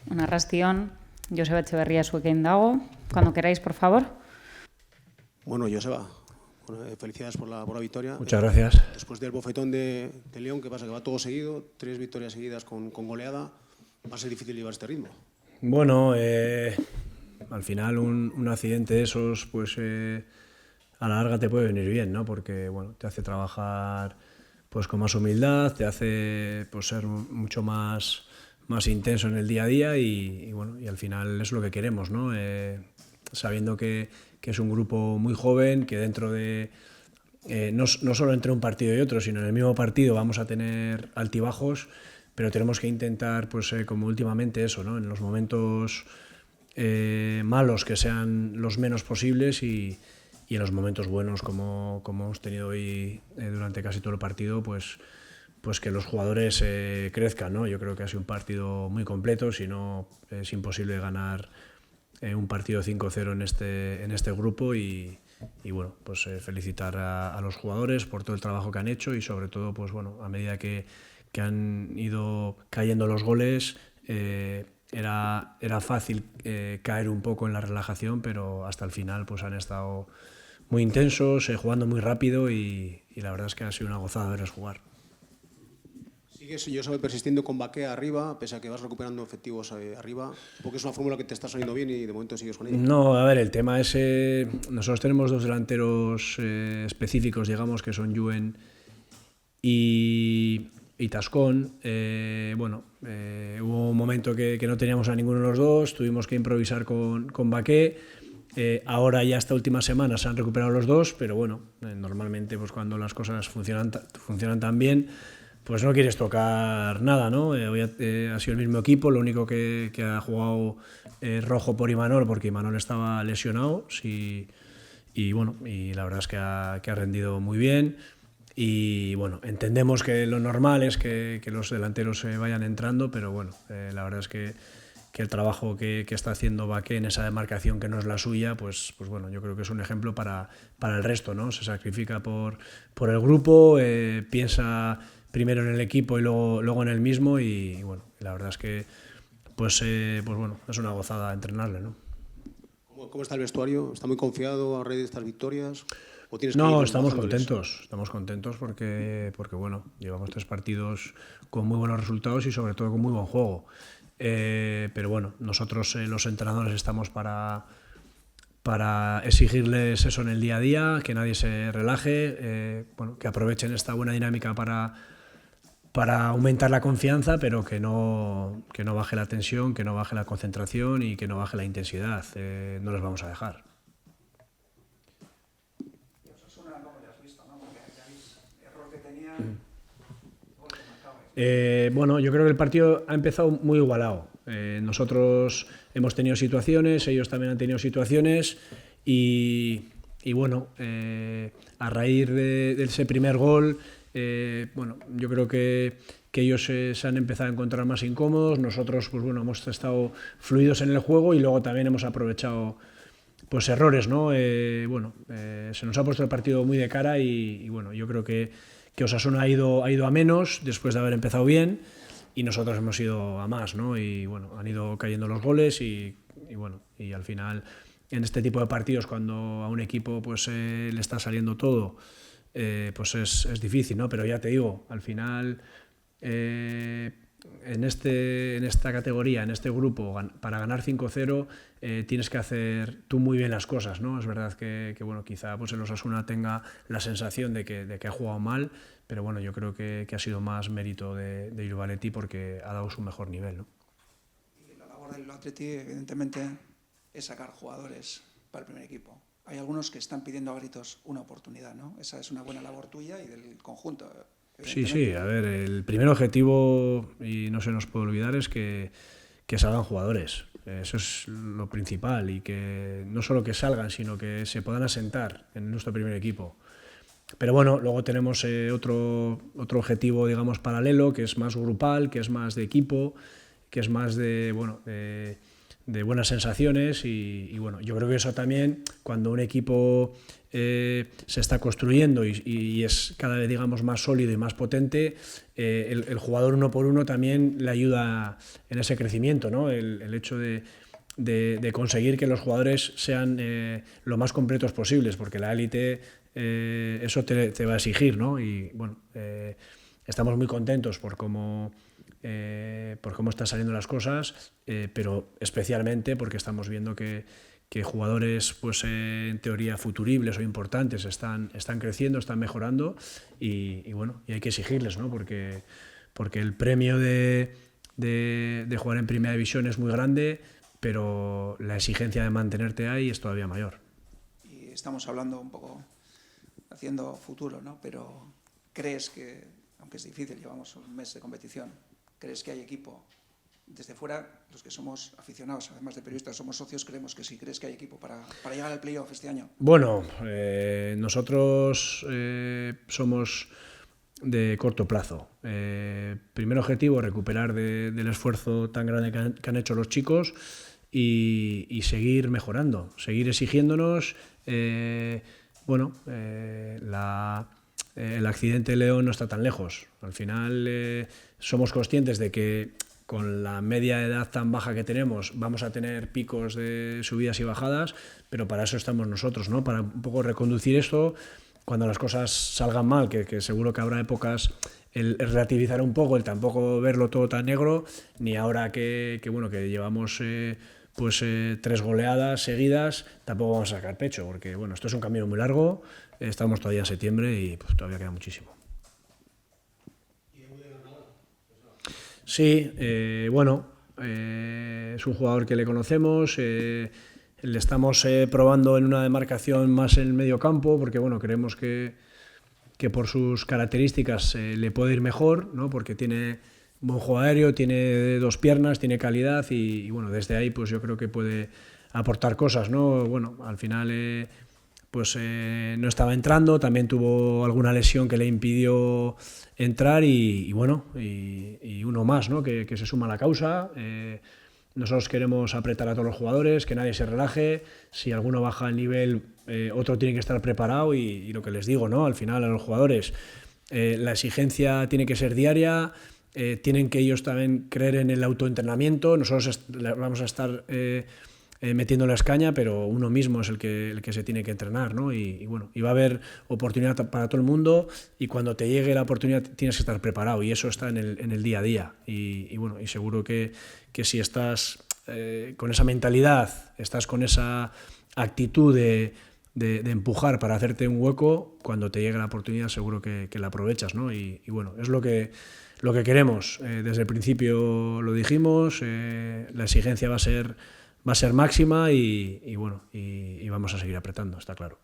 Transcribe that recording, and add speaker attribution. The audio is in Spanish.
Speaker 1: Una Arrastion, Joseba Etxeberria zuekin dago. Cuando queráis, por favor.
Speaker 2: Bueno, Joseba, felicidades por la victoria.
Speaker 3: Muchas gracias.
Speaker 2: Después del bofetón de León, ¿qué pasa? Que va todo seguido, 3 victorias seguidas con goleada. Va a ser difícil llevar este ritmo.
Speaker 3: Bueno, al final un accidente de esos, pues a la larga te puede venir bien, ¿no? Porque bueno, te hace trabajar pues con más humildad, te hace pues ser mucho más intenso en el día a día y bueno, y al final es lo que queremos, ¿no? Sabiendo que es un grupo muy joven, que dentro de no solo entre un partido y otro, sino en el mismo partido vamos a tener altibajos, pero tenemos que intentar, pues como últimamente eso, ¿no? En los momentos malos que sean los menos posibles y en los momentos buenos como hemos tenido hoy durante casi todo el partido, pues que los jugadores crezcan, ¿no? Yo creo que ha sido un partido muy completo, si no es imposible ganar un partido 5-0 en este grupo y bueno, pues felicitar a los jugadores por todo el trabajo que han hecho y sobre todo, pues bueno, a medida que han ido cayendo los goles, era fácil caer un poco en la relajación, pero hasta el final pues han estado muy intensos, jugando muy rápido y la verdad es que ha sido una gozada verles jugar.
Speaker 2: Sigues, yo sabes, persistiendo con Baqué arriba, pese a que vas recuperando efectivos arriba, porque es una fórmula que te está saliendo bien y de momento sigues con ella.
Speaker 3: No, a ver, el tema es, nosotros tenemos dos delanteros específicos, digamos, que son Yuen y Tascón. Bueno, hubo un momento que no teníamos a ninguno de los dos, tuvimos que improvisar con Baqué. Ahora ya esta última semana se han recuperado los dos, pero bueno, normalmente pues cuando las cosas funcionan tan bien, pues no quieres tocar nada, ¿no? Hoy ha sido el mismo equipo, lo único que ha jugado Rojo por Imanol, porque Imanol estaba lesionado, sí, y bueno, y la verdad es que ha rendido muy bien. Y bueno, entendemos que lo normal es que los delanteros vayan entrando, pero bueno, la verdad es que el trabajo que está haciendo Baqué en esa demarcación que no es la suya, pues bueno, yo creo que es un ejemplo para el resto, ¿no? Se sacrifica por el grupo, piensa primero en el equipo y luego en el mismo y bueno, la verdad es que pues bueno, es una gozada entrenarle, ¿no?
Speaker 2: ¿Cómo está el vestuario? ¿Está muy confiado a raíz de estas victorias? ¿O tienes
Speaker 3: No,
Speaker 2: que
Speaker 3: estamos contentos porque bueno, llevamos 3 partidos con muy buenos resultados y sobre todo con muy buen juego. Pero bueno, nosotros los entrenadores estamos para exigirles eso en el día a día, que nadie se relaje, bueno, que aprovechen esta buena dinámica para aumentar la confianza, pero que no baje la tensión, que no baje la concentración y que no baje la intensidad. No les vamos a dejar. Bueno, yo creo que el partido ha empezado muy igualado. Nosotros hemos tenido situaciones, ellos también han tenido situaciones y bueno, a raíz de ese primer gol, bueno, yo creo que ellos se han empezado a encontrar más incómodos, nosotros pues bueno, hemos estado fluidos en el juego y luego también hemos aprovechado pues errores, ¿no? Bueno, se nos ha puesto el partido muy de cara y bueno, yo creo que Osasuna ha ido a menos después de haber empezado bien y nosotros hemos ido a más, ¿no? Y bueno, han ido cayendo los goles y bueno, y al final en este tipo de partidos cuando a un equipo pues le está saliendo todo, pues es difícil, ¿no? Pero ya te digo, al final en esta categoría, en este grupo, para ganar 5-0 tienes que hacer tú muy bien las cosas, ¿no? Es verdad que bueno, quizá pues el Osasuna tenga la sensación de que ha jugado mal, pero bueno, yo creo que ha sido más mérito de Irubaletti porque ha dado su mejor nivel, ¿no?
Speaker 4: Y la labor del Atleti, evidentemente, es sacar jugadores para el primer equipo. Hay algunos que están pidiendo a gritos una oportunidad, ¿no? Esa es una buena labor tuya y del conjunto.
Speaker 3: Sí, a ver, el primer objetivo, y no se nos puede olvidar, es que salgan jugadores. Eso es lo principal y que no solo que salgan, sino que se puedan asentar en nuestro primer equipo. Pero bueno, luego tenemos otro objetivo, digamos, paralelo, que es más grupal, que es más de equipo, que es más de buenas sensaciones y bueno, yo creo que eso también, cuando un equipo se está construyendo y es cada vez, digamos, más sólido y más potente, el jugador uno por uno también le ayuda en ese crecimiento, ¿no? El hecho de conseguir que los jugadores sean lo más completos posibles, porque la élite eso te va a exigir, ¿no? Y bueno, estamos muy contentos por cómo están saliendo las cosas, pero especialmente porque estamos viendo que jugadores, pues en teoría futuribles o importantes están creciendo, están mejorando y bueno, y hay que exigirles, ¿no? Porque el premio de jugar en primera división es muy grande, pero la exigencia de mantenerte ahí es todavía mayor.
Speaker 4: Y estamos hablando un poco haciendo futuro, ¿no? Pero ¿crees que, aunque es difícil, llevamos un mes de competición, crees que hay equipo? Desde fuera, los que somos aficionados, además de periodistas, somos socios, creemos que sí. ¿Crees que hay equipo para llegar al playoff este año?
Speaker 3: Bueno, nosotros somos de corto plazo. Primer objetivo, recuperar del esfuerzo tan grande que han hecho los chicos y seguir mejorando, seguir exigiéndonos. El accidente de León no está tan lejos. Al final somos conscientes de que con la media de edad tan baja que tenemos vamos a tener picos de subidas y bajadas, pero para eso estamos nosotros, ¿no? Para un poco reconducir esto cuando las cosas salgan mal, que seguro que habrá épocas, el relativizar un poco, el tampoco verlo todo tan negro, ni ahora que llevamos 3 goleadas seguidas, tampoco vamos a sacar pecho, porque bueno, esto es un camino muy largo, estamos todavía en septiembre y pues, todavía queda muchísimo. Sí, es un jugador que le conocemos, le estamos probando en una demarcación más en el medio campo, porque bueno, creemos que por sus características le puede ir mejor, ¿no? Porque tiene buen juego aéreo, tiene 2 piernas, tiene calidad y bueno, desde ahí pues yo creo que puede aportar cosas, ¿no? Bueno, al final no estaba entrando, también tuvo alguna lesión que le impidió entrar y uno más, ¿no? que se suma a la causa. Nosotros queremos apretar a todos los jugadores, que nadie se relaje. Si alguno baja el nivel, otro tiene que estar preparado y lo que les digo, ¿no? Al final a los jugadores la exigencia tiene que ser diaria, tienen que ellos también creer en el autoentrenamiento. Nosotros vamos a estar metiéndoles caña, pero uno mismo es el que se tiene que entrenar, ¿no? Y va a haber oportunidad para todo el mundo y cuando te llegue la oportunidad tienes que estar preparado y eso está en el día a día y seguro que si estás con esa mentalidad, estás con esa actitud de empujar para hacerte un hueco, cuando te llegue la oportunidad seguro que la aprovechas, ¿no? Y es lo que queremos. Desde el principio lo dijimos, la exigencia va a ser máxima y vamos a seguir apretando, está claro.